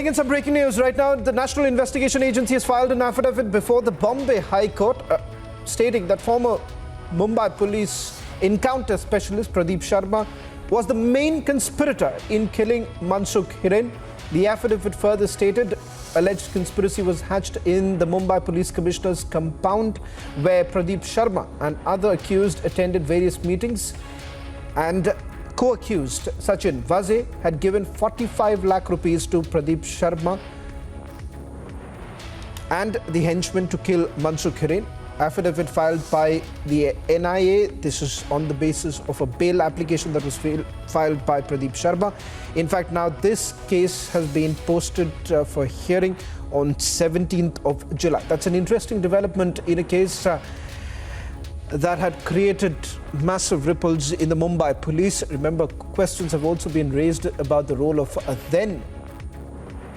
Getting in some breaking news right now, the National Investigation Agency has filed an affidavit before the Bombay High Court stating that former Mumbai police encounter specialist Pradeep Sharma was the main conspirator in killing Mansukh Hiren. The affidavit further stated alleged conspiracy was hatched in the Mumbai Police Commissioner's compound, where Pradeep Sharma and other accused attended various meetings, and co-accused Sachin Vaze had given 45 lakh rupees to Pradeep Sharma and the henchman to kill Mansukh Hiren. Affidavit filed by the NIA. This is on the basis of a bail application that was filed by Pradeep Sharma. In fact, now this case has been posted for hearing on 17th of July. That's an interesting development in a case that had created massive ripples in the Mumbai police. Remember, questions have also been raised about the role of a then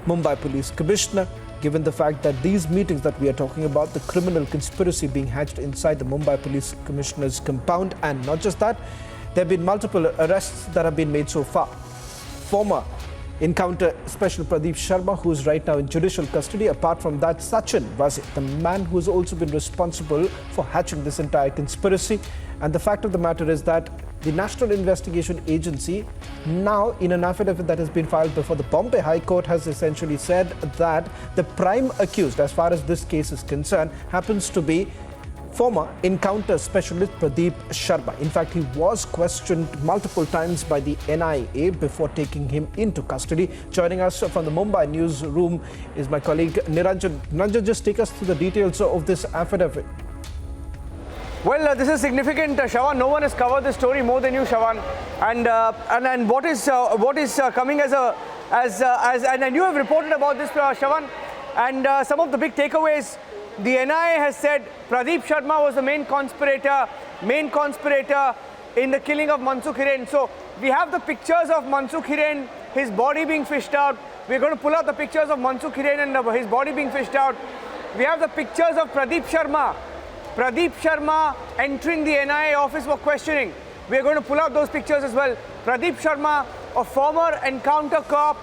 Mumbai Police Commissioner, given the fact that these meetings that we are talking about, the criminal conspiracy being hatched inside the Mumbai Police Commissioner's compound. And not just that, there have been multiple arrests that have been made so far. Former encounter special Pradeep Sharma, who is right now in judicial custody. Apart from that, Sachin Vaze, the man who has also been responsible for hatching this entire conspiracy. And the fact of the matter is that the National Investigation Agency, now in an affidavit that has been filed before the Bombay High Court, has essentially said that the prime accused, as far as this case is concerned, happens to be former encounter specialist Pradeep Sharma. In fact, he was questioned multiple times by the NIA before taking him into custody. Joining us from the Mumbai newsroom is my colleague Niranjan. Niranjan, just take us through the details of this affidavit. Well, this is significant, Shawan. No one has covered this story more than you, Shawan. And what is coming and you have reported about this, Shawan. And some of the big takeaways. The NIA has said Pradeep Sharma was the main conspirator in the killing of Mansukh Hiren. So we have the pictures of Mansukh Hiren, his body being fished out. We're going to pull out the pictures of Mansukh Hiren and his body being fished out. We have the pictures of Pradeep Sharma entering the NIA office for questioning. We're going to pull out those pictures as well. Pradeep Sharma, a former encounter cop,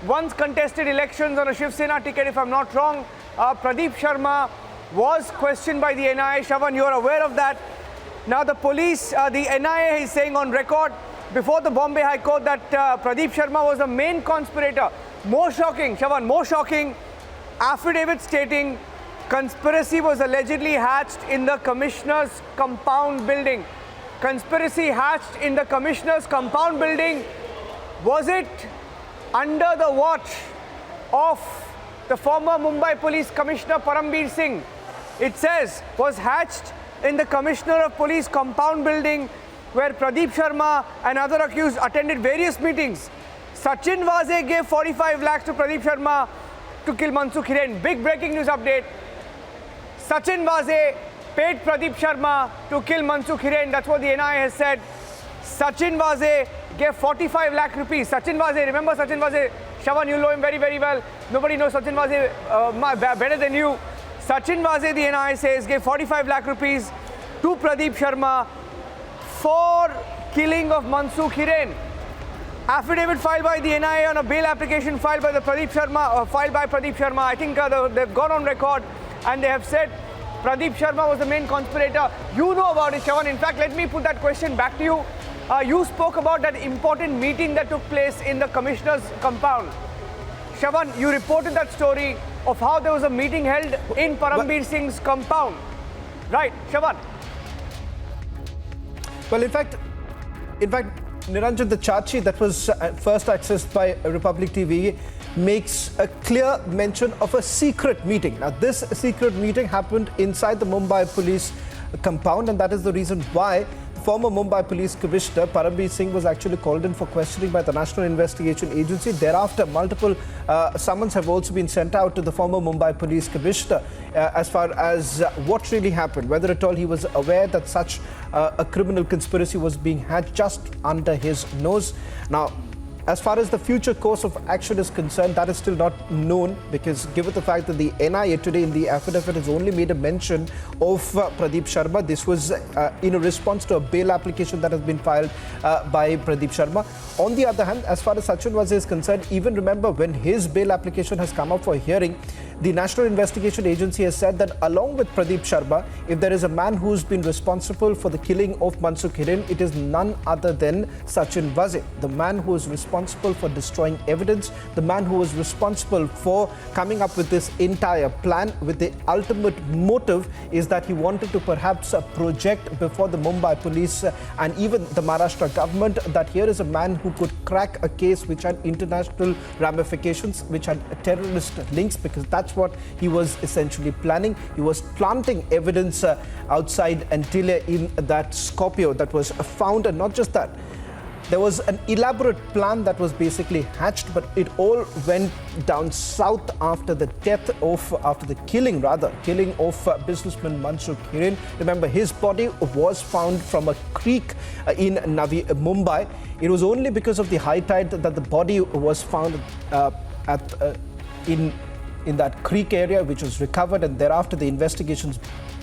once contested elections on a Shiv Sena ticket, if I'm not wrong. Pradeep Sharma was questioned by the NIA. Shawan, you're aware of that. Now the police, the NIA is saying on record before the Bombay High Court that Pradeep Sharma was the main conspirator. More shocking, Shawan, more shocking. Affidavit stating conspiracy was allegedly hatched in the Commissioner's compound building. Conspiracy hatched in the Commissioner's compound building. Was it under the watch of the former Mumbai Police Commissioner Parambir Singh? It says was hatched in the Commissioner of Police compound building, where Pradeep Sharma and other accused attended various meetings. Sachin Vaze gave 45 lakhs to Pradeep Sharma to kill Mansukh Hiren. Big breaking news update. Sachin Vaze paid Pradeep Sharma to kill Mansukh Hiren. That's what the NIA has said. Sachin Vaze gave 45 lakh rupees. Sachin Vaze, remember Sachin Vaze? Shawan, you know him very, very well. Nobody knows Sachin Vaze better than you. Sachin Vaze, the NIA says, gave 45 lakh rupees to Pradeep Sharma for killing of Mansukh Hiren. Affidavit filed by the NIA on a bail application filed by Pradeep Sharma. I think they've gone on record and they have said Pradeep Sharma was the main conspirator. You know about it, Shawan. In fact, let me put that question back to you. You spoke about that important meeting that took place in the Commissioner's compound. Shawan, you reported that story of how there was a meeting held in Parambir Singh's compound. Right, Shawan? Well, in fact, Niranjan, the chart sheet that was first accessed by Republic TV makes a clear mention of a secret meeting. Now, this secret meeting happened inside the Mumbai police compound, and that is the reason why former Mumbai Police Commissioner Parambir Singh was actually called in for questioning by the National Investigation Agency. Thereafter, multiple summons have also been sent out to the former Mumbai Police Commissioner as far as what really happened, whether at all he was aware that such a criminal conspiracy was being had just under his nose. Now, as far as the future course of action is concerned, that is still not known, because given the fact that the NIA today in the affidavit has only made a mention of Pradeep Sharma. This was in a response to a bail application that has been filed by Pradeep Sharma. On the other hand, as far as Sachin Vaze is concerned, even remember when his bail application has come up for hearing, the National Investigation Agency has said that along with Pradeep Sharma, if there is a man who's been responsible for the killing of Mansukh, it is none other than Sachin Vaze, the man who is responsible for destroying evidence, the man who was responsible for coming up with this entire plan, with the ultimate motive is that he wanted to perhaps project before the Mumbai police and even the Maharashtra government that here is a man who could crack a case which had international ramifications, which had terrorist links, because that's what he was essentially planning. He was planting evidence outside Antille in that Scorpio that was found. And not just that, there was an elaborate plan that was basically hatched, but it all went down south after the killing of businessman Mansukh Hiren. Remember, his body was found from a creek in Navi Mumbai. It was only because of the high tide that the body was found in that creek area, which was recovered, and thereafter the investigations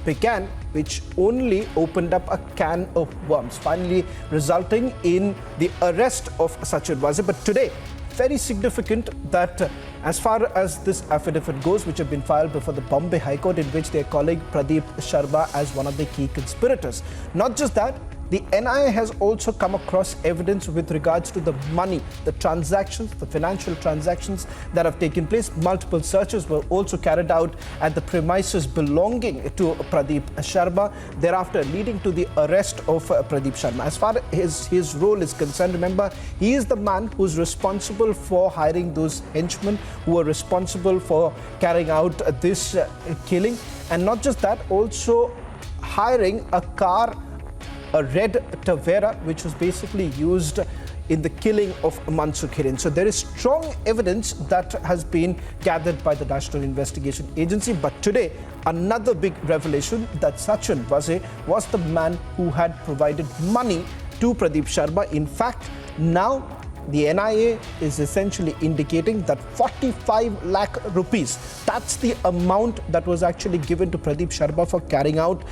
began, which only opened up a can of worms, finally resulting in the arrest of Sachin Vaze. But today, very significant that as far as this affidavit goes, which have been filed before the Bombay High Court, in which they're calling Pradeep Sharma as one of the key conspirators. Not just that, the NIA has also come across evidence with regards to the money, the transactions, the financial transactions that have taken place. Multiple searches were also carried out at the premises belonging to Pradeep Sharma, thereafter leading to the arrest of Pradeep Sharma. As far as his role is concerned, remember, he is the man who's responsible for hiring those henchmen who were responsible for carrying out this killing. And not just that, also hiring a car, a red Tavera, which was basically used in the killing of Mansukh Hiren. So there is strong evidence that has been gathered by the National Investigation Agency. But today, another big revelation that Sachin Vaze was the man who had provided money to Pradeep Sharma. In fact, now the NIA is essentially indicating that 45 lakh rupees, that's the amount that was actually given to Pradeep Sharma for carrying out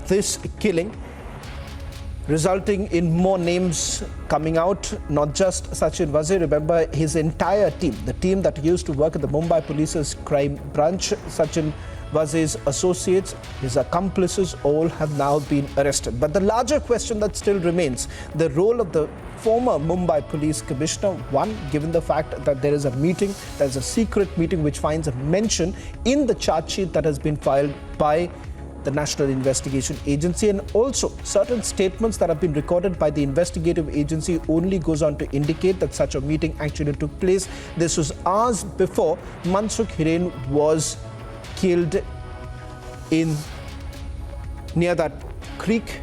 this killing, resulting in more names coming out, not just Sachin Vaze. Remember, his entire team, the team that used to work at the Mumbai Police's crime branch, Sachin Vaze's associates, his accomplices, all have now been arrested. But the larger question that still remains, the role of the former Mumbai Police Commissioner, one, given the fact that there is a meeting, there's a secret meeting which finds a mention in the charge sheet that has been filed by the National Investigation Agency, and also certain statements that have been recorded by the investigative agency only goes on to indicate that such a meeting actually took place. This was hours before Mansukh Hiren was killed in near that creek